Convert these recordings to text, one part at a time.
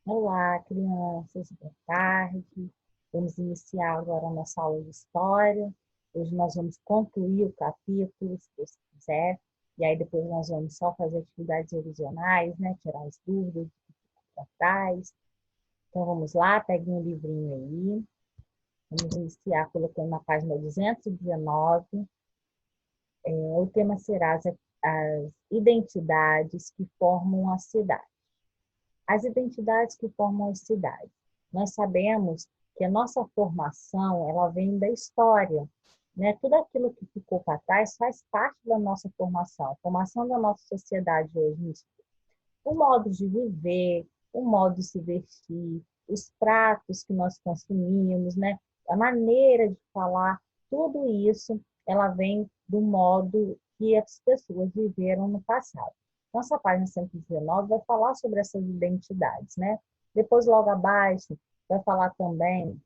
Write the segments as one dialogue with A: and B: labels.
A: Olá, crianças, boa tarde. Vamos iniciar agora a nossa aula de história. Hoje nós vamos concluir o capítulo, se Deus quiser, e aí depois nós vamos só fazer atividades revisionais, né? Tirar as dúvidas que ficam para trás. Então vamos lá, pegue um livrinho aí. Vamos iniciar colocando na página 219. O tema será as identidades que formam a cidade. As identidades que formam as cidades. Nós sabemos que a nossa formação, ela vem da história, né? Tudo aquilo que ficou para trás faz parte da nossa formação, a formação da nossa sociedade hoje. O modo de viver, o modo de se vestir, os pratos que nós consumimos, né? A maneira de falar, tudo isso, ela vem do modo que as pessoas viveram no passado. Nossa página 119 vai falar sobre essas identidades, né? Depois, logo abaixo, vai falar também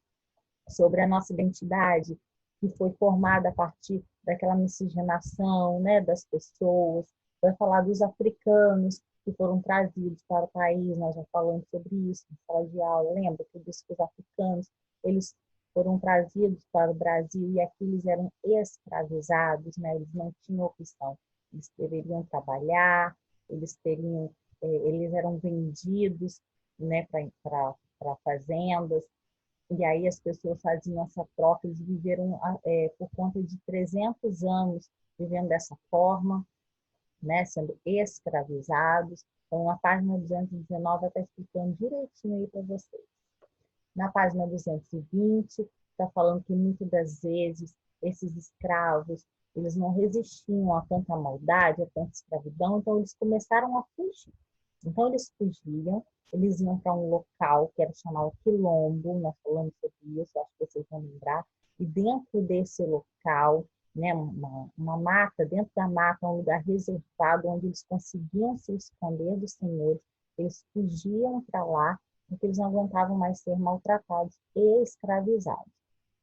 A: sobre a nossa identidade, que foi formada a partir daquela miscigenação, né, das pessoas. Vai falar dos africanos que foram trazidos para o país, nós já falamos sobre isso na sala de aula, lembra que disse que os africanos, eles foram trazidos para o Brasil e aqui eles eram escravizados, né? Eles não tinham opção, eles deveriam trabalhar, eles eram vendidos, né, para fazendas, e aí as pessoas faziam essa troca, eles viveram por conta de 300 anos vivendo dessa forma, né, sendo escravizados. Então, na página 219 está explicando direitinho aí para vocês. Na página 220, está falando que muitas das vezes esses escravos, eles não resistiam a tanta maldade, a tanta escravidão, então eles começaram a fugir. Então eles fugiam, eles iam para um local que era chamado Quilombo, nós falamos sobre isso, acho que vocês vão lembrar, e dentro desse local, né, uma mata, dentro da mata, um lugar reservado, onde eles conseguiam se esconder dos senhores, eles fugiam para lá, porque eles não aguentavam mais ser maltratados e escravizados.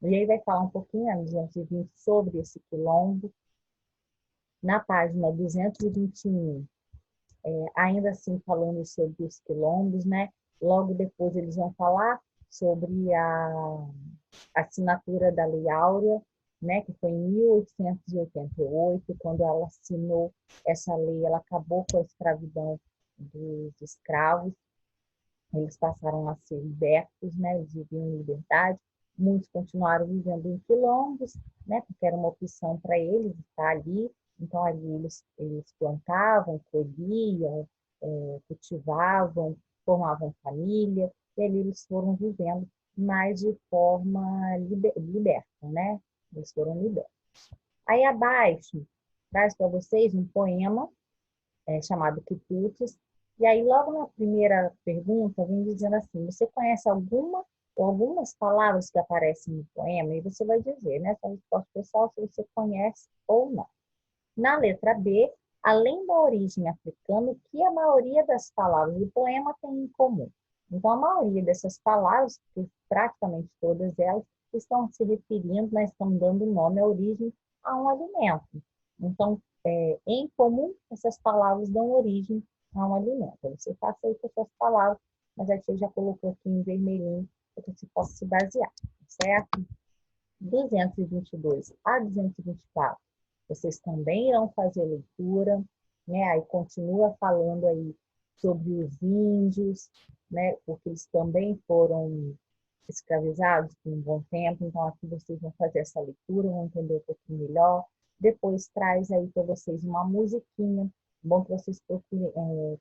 A: E aí vai falar um pouquinho, a 220, sobre esse quilombo. Na página 221, ainda assim falando sobre os quilombos, né? Logo depois eles vão falar sobre a assinatura da Lei Áurea, né? Que foi em 1888, quando ela assinou essa lei, ela acabou com a escravidão dos escravos, eles passaram a ser libertos, né? Eles viviam em liberdade. Muitos continuaram vivendo em quilombos, né? Porque era uma opção para eles estar ali. Então, ali eles plantavam, colhiam, cultivavam, formavam família, e ali eles foram vivendo mais de forma liberta, né? Eles foram libertos. Aí abaixo, traz para vocês um poema chamado Quitutes. E aí, logo na primeira pergunta, vem dizendo assim: você conhece alguma ou algumas palavras que aparecem no poema? E você vai dizer, né, essa resposta pessoal, se você conhece ou não. Na letra B, além da origem africana, o que a maioria das palavras do poema tem em comum? Então, a maioria dessas palavras, praticamente todas elas, estão se referindo, né, estão dando nome à origem a um alimento. Então, em comum, essas palavras dão origem a um alimento. Você faça aí com essas palavras, mas a tia já colocou aqui em vermelhinho para que você possa se basear, certo? 222 a 224, vocês também irão fazer leitura, né? Aí continua falando aí sobre os índios, né? Porque eles também foram escravizados por um bom tempo, então aqui vocês vão fazer essa leitura, vão entender um pouquinho melhor. Depois traz aí para vocês uma musiquinha, bom que vocês procurem,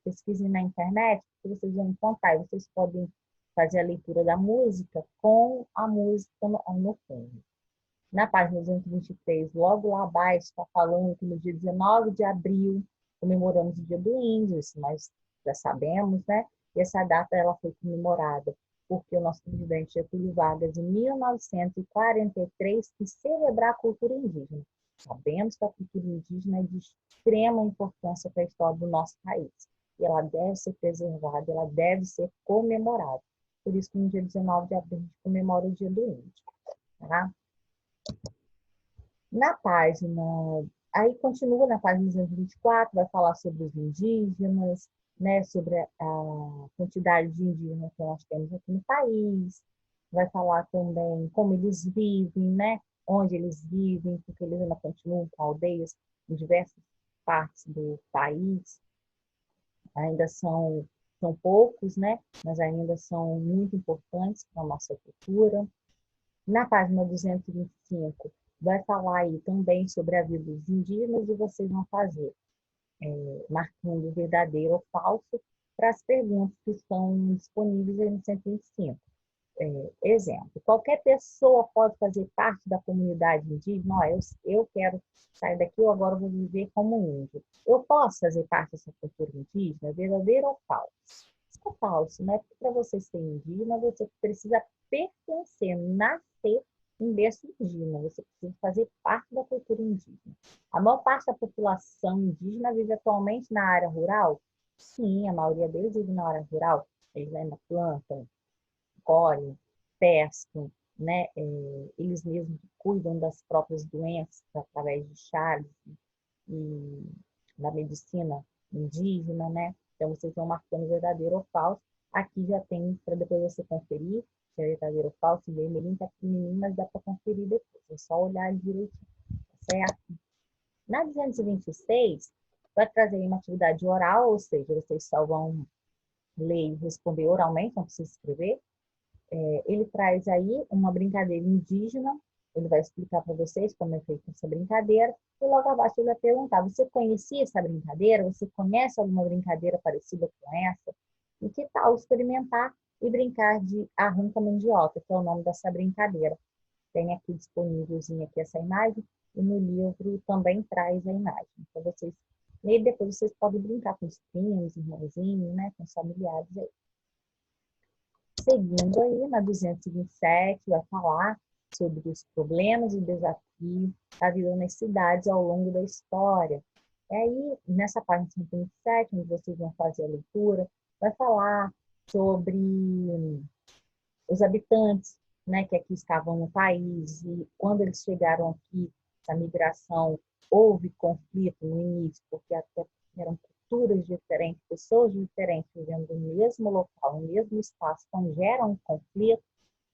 A: pesquisem na internet, que vocês vão encontrar, e vocês podem fazer a leitura da música com a música no fundo. Na página 223, logo lá abaixo, está falando que no dia 19 de abril comemoramos o Dia do Índio, isso nós já sabemos, né? E essa data ela foi comemorada porque o nosso presidente Getúlio Vargas, em 1943, quis celebrar a cultura indígena. Sabemos que a cultura indígena é de extrema importância para a história do nosso país. E ela deve ser preservada, ela deve ser comemorada. Por isso que no dia 19 de abril a gente comemora o Dia do Índio. Tá? Na página, aí continua na página 224, vai falar sobre os indígenas, né, sobre a quantidade de indígenas que nós temos aqui no país, vai falar também como eles vivem, né, onde eles vivem, porque eles ainda continuam com aldeias em diversas partes do país, ainda são poucos, né, mas ainda são muito importantes para a nossa cultura. Na página 225, vai falar aí também sobre a vida dos indígenas e vocês vão fazer marcando verdadeiro ou falso para as perguntas que estão disponíveis aí no 125. Exemplo, qualquer pessoa pode fazer parte da comunidade indígena. Ó, eu quero sair daqui, eu agora vou viver como índio. Eu posso fazer parte dessa cultura indígena, verdadeiro ou falso? Isso é falso, né? Porque para você ser indígena, você precisa pertencer, nascer em berço indígena. Você precisa fazer parte da cultura indígena. A maior parte da população indígena vive atualmente na área rural? Sim, a maioria deles vive na área rural. Eles ainda plantam, colhem, pescam, né? Eles mesmos cuidam das próprias doenças através de chás e da medicina indígena, né? Então, vocês vão marcando verdadeiro ou falso. Aqui já tem, para depois você conferir, se é verdadeiro ou falso, vermelhinho está pequenininho, mas dá para conferir depois. É só olhar direitinho, tá certo? Na 226, vai trazer uma atividade oral, ou seja, vocês só vão ler e responder oralmente, não precisa escrever. Ele traz aí uma brincadeira indígena, ele vai explicar para vocês como é feita essa brincadeira, e logo abaixo ele vai perguntar, você conhecia essa brincadeira? Você conhece alguma brincadeira parecida com essa? E que tal experimentar e brincar de arranca mandioca, que é o nome dessa brincadeira. Tem aqui disponívelzinho aqui essa imagem, e no livro também traz a imagem. Então, vocês, e depois vocês podem brincar com os primos, irmãozinhos, né, com os familiares aí. Seguindo aí, na 227, vai falar sobre os problemas e desafios da vida nas cidades ao longo da história. E aí, nessa página 127, onde vocês vão fazer a leitura, vai falar sobre os habitantes, né, que aqui estavam no país, e quando eles chegaram aqui, essa migração, houve conflito no início, porque até eram culturas diferentes, pessoas diferentes vivendo no mesmo local, no mesmo espaço, então gera um conflito,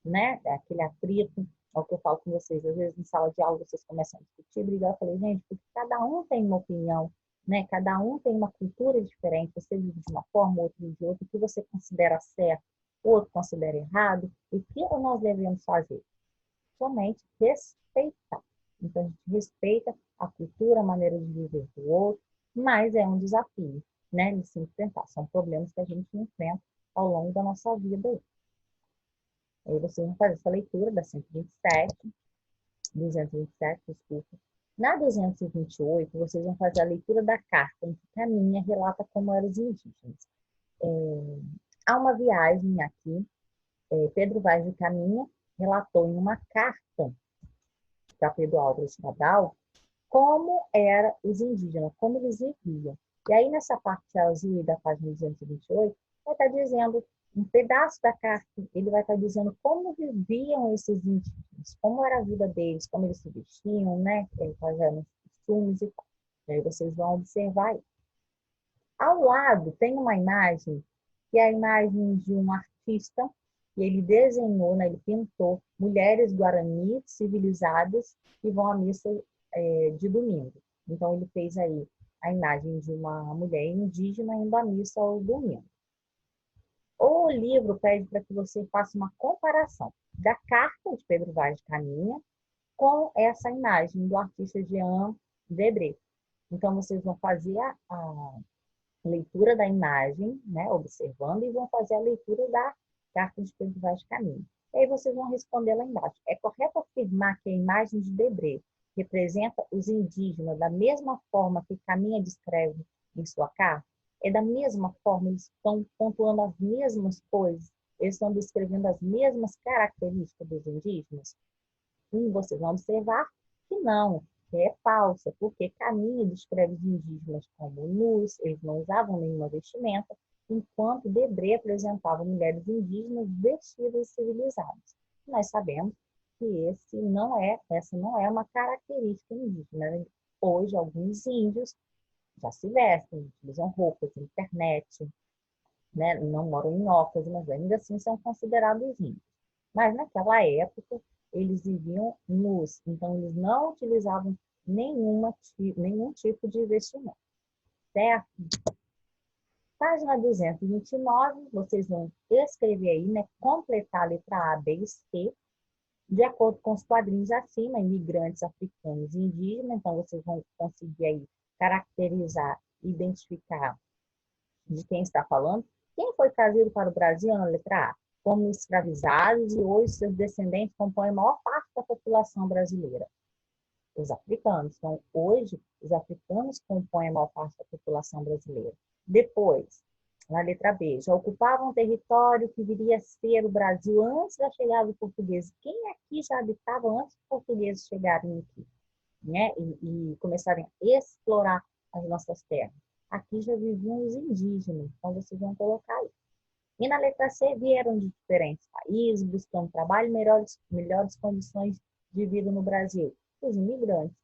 A: né, aquele atrito, é o que eu falo com vocês, às vezes em sala de aula vocês começam a discutir, brigar, eu falei, gente, porque cada um tem uma opinião, né, cada um tem uma cultura diferente, você vive de uma forma, outro de outra, o que você considera certo, o outro considera errado, e o que nós devemos fazer? Somente respeitar. Então, a gente respeita a cultura, a maneira de viver do outro, mas é um desafio, né, de se enfrentar. São problemas que a gente enfrenta ao longo da nossa vida. Aí vocês vão fazer essa leitura da 127, 227, desculpa. Na 228, vocês vão fazer a leitura da carta em que Caminha relata como eram os indígenas. Há uma viagem aqui, Pedro Vaz de Caminha relatou em uma carta para Pedro Álvares Cabral como eram os indígenas, como eles viviam. E aí, nessa parte azul da página 228, vai estar dizendo, um pedaço da carta, ele vai estar dizendo como viviam esses indígenas, como era a vida deles, como eles se vestiam, né? Quais eram os costumes e tal. E aí vocês vão observar aí. Ao lado tem uma imagem, que é a imagem de um artista, e ele desenhou, né, ele pintou mulheres guarani civilizadas que vão à missa de domingo. Então, ele fez aí a imagem de uma mulher indígena indo à missa ao domingo. O livro pede para que você faça uma comparação da carta de Pedro Vaz de Caminha com essa imagem do artista Jean Debré. Então, vocês vão fazer a leitura da imagem, né, observando, e vão fazer a leitura da carta de Pedro Vaz de Caminha. E aí vocês vão responder lá embaixo. É correto afirmar que a imagem de Debré representa os indígenas da mesma forma que Caminha descreve em sua carta? É da mesma forma, eles estão pontuando as mesmas coisas, eles estão descrevendo as mesmas características dos indígenas? E vocês vão observar que não, que é falsa, porque Caminha descreve os indígenas como nus, eles não usavam nenhuma vestimenta, enquanto Debré apresentava mulheres indígenas vestidas e civilizadas. Nós sabemos que essa não é uma característica indígena. Hoje, alguns índios já se vestem, utilizam roupas, internet, né? Não moram em ocas, mas ainda assim são considerados índios. Mas naquela época, eles viviam nus, então eles não utilizavam nenhum tipo de vestimenta, certo? Página 229, vocês vão escrever aí, né? Completar a letra A, B e C, de acordo com os quadrinhos acima, imigrantes africanos e indígenas, então vocês vão conseguir aí caracterizar, identificar de quem está falando. Quem foi trazido para o Brasil na letra A? Como escravizados e hoje seus descendentes compõem a maior parte da população brasileira. Os africanos. Então, hoje, os africanos compõem a maior parte da população brasileira. Depois, na letra B, já ocupavam um território que viria a ser o Brasil antes da chegada dos portugueses. Quem aqui já habitava antes dos portugueses chegarem aqui, né? E começarem a explorar as nossas terras? Aqui já viviam os indígenas, então vocês vão colocar aí. E na letra C, vieram de diferentes países, buscando trabalho e melhores condições de vida no Brasil. Os imigrantes,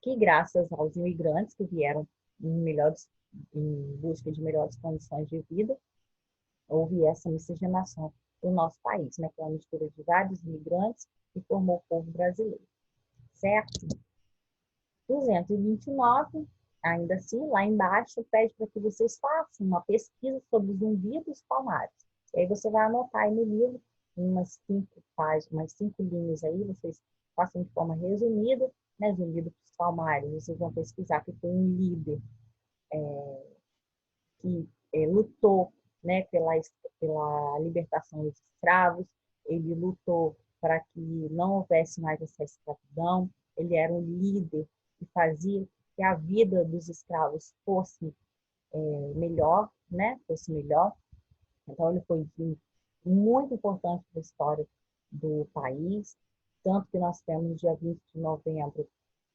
A: que graças aos imigrantes que vieram em busca de melhores condições de vida, houve essa miscigenação do nosso país, né? Que é uma mistura de vários imigrantes que formou o povo brasileiro, certo? 229, ainda assim, lá embaixo, pede para que vocês façam uma pesquisa sobre zumbi dos palmares. E aí você vai anotar aí no livro, umas 5 páginas, umas 5 linhas aí, vocês façam de forma resumida, né, zumbi dos palmares. Vocês vão pesquisar que foi um líder que lutou, né, pela libertação dos escravos, ele lutou para que não houvesse mais essa escravidão, ele era um líder que fazia que a vida dos escravos fosse melhor, né, fosse melhor. Então, ele foi muito importante para a história do país, tanto que nós temos dia 20 de novembro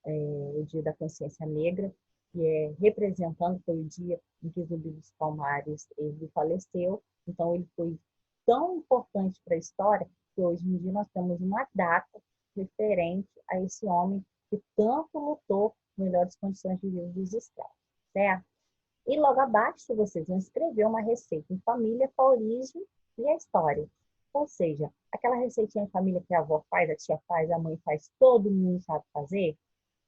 A: o Dia da Consciência Negra, que é representando, foi o dia em que Zumbi dos Palmares ele faleceu. Então, ele foi tão importante para a história que hoje em dia nós temos uma data referente a esse homem que tanto lutou por melhores condições de vida dos escravos, certo? E logo abaixo vocês vão escrever uma receita em família com a origem e a história. Ou seja, aquela receitinha em família que a avó faz, a tia faz, a mãe faz, todo mundo sabe fazer,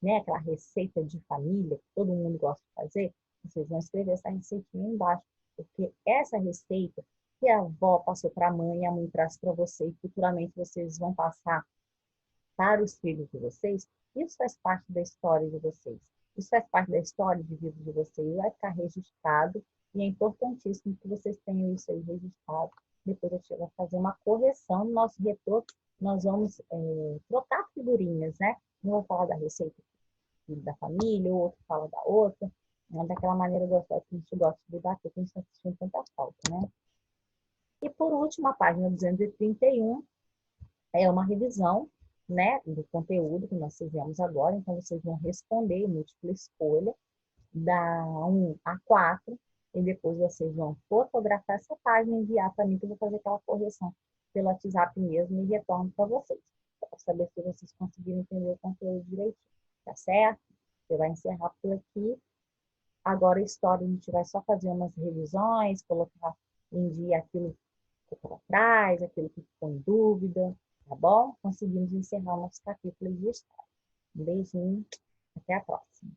A: né? Aquela receita de família que todo mundo gosta de fazer, vocês vão escrever essa receitinha embaixo, porque essa receita que a avó passou para a mãe traz para você e futuramente vocês vão passar para os filhos de vocês, isso faz parte da história de vocês. Isso faz parte da história de vida de vocês, vai ficar registrado e é importantíssimo que vocês tenham isso aí registrado. Depois a gente vai fazer uma correção no nosso retorno, nós vamos trocar figurinhas, né? Um vai falar da receita da família, o outro fala da outra, né? Daquela maneira gostosa que a gente gosta de debater, que a gente está assistindo tanta falta, né? E por último, a página 231 é uma revisão, né, do conteúdo que nós fizemos agora, então vocês vão responder múltipla escolha, da 1 a 4, e depois vocês vão fotografar essa página e enviar para mim, que eu vou fazer aquela correção pelo WhatsApp mesmo e retorno para vocês, para saber se vocês conseguiram entender o conteúdo direitinho, tá certo? Você vai encerrar por aqui. Agora a história, a gente vai só fazer umas revisões, colocar em dia aquilo que ficou para trás, aquilo que ficou em dúvida, tá bom? Conseguimos encerrar o nosso capítulo de história. Um beijinho, até a próxima.